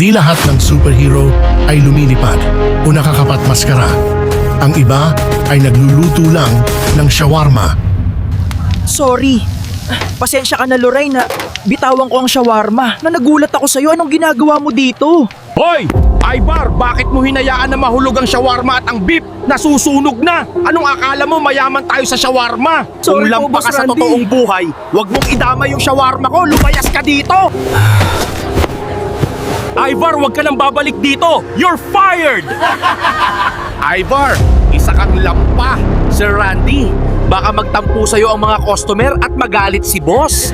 Hindi lahat ng superhero ay lumilipad o nakakapat maskara. Ang iba ay nagluluto lang ng shawarma. Sorry. Pasensya ka na, Lorraine, na bitawan ko ang shawarma. Na nagulat ako sa'yo. Anong ginagawa mo dito? Hoy! Ivar, bakit mo hinayaan na mahulog ang shawarma at ang beef? Nasusunog na! Anong akala mo mayaman tayo sa shawarma? Sorry Kung po, lampa Boss ka sa Randy. totoong buhay, wag mong idama yung shawarma ko! Lumayas ka dito! Ivar, wag ka nang babalik dito! You're fired! Ivar, isa kang lampa, Sir Randy. Baka magtampo sa'yo ang mga customer at magalit si boss.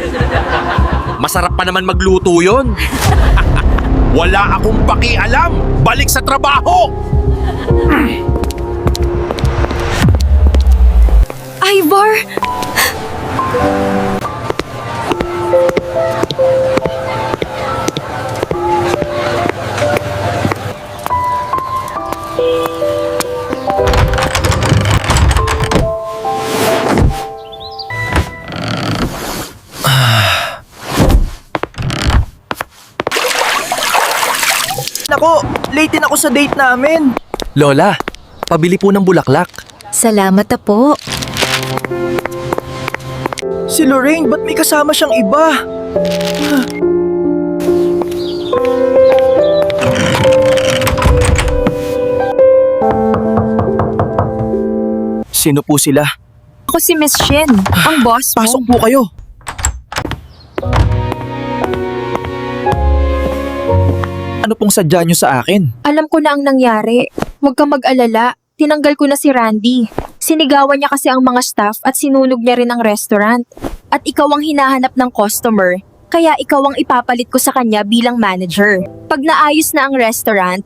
Masarap pa naman magluto yon. Wala akong pakialam! Balik sa trabaho! Ivar! Nako, late din ako sa date namin. Lola, pabili po ng bulaklak. Salamat na po. Si Lorraine, ba't may kasama siyang iba? Sino po sila? Ako si Miss Shin, ang boss mo. Pasok po kayo. Ano pong sadya niyo sa akin? Alam ko na ang nangyari. Huwag kang mag-alala. Tinanggal ko na si Randy. Sinigawan niya kasi ang mga staff at sinunog niya rin ang restaurant. At ikaw ang hinahanap ng customer, kaya ikaw ang ipapalit ko sa kanya bilang manager. Pag naayos na ang restaurant,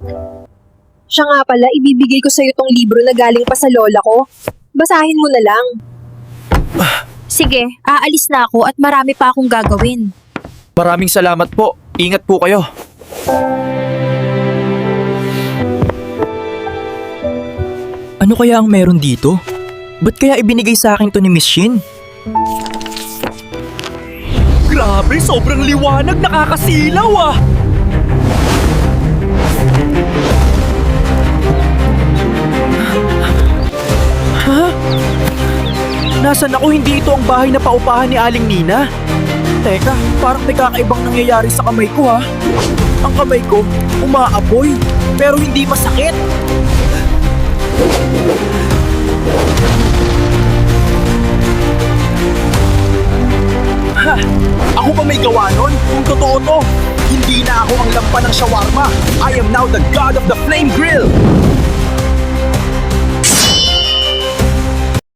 siya nga pala, ibibigay ko sa'yo tong libro na galing pa sa lola ko. Basahin mo na lang. Sige, aalis na ako at marami pa akong gagawin. Maraming salamat po. Ingat po kayo. Ano kaya ang meron dito? Ba't kaya ibinigay sa akin to ni Miss Shin? Grabe, sobrang liwanag, nakakasilaw ah! Ha? Nasaan ako? Hindi ito ang bahay na paupahan ni Aling Nina? Teka, parang may kakaibang nangyayari sa kamay ko ha. Ang kamay ko, umaapoy, pero hindi masakit. Ha! Ako ba may gawa nun? Kung totoo to, hindi na ako ang lampa ng shawarma. I am now the god of the flame grill!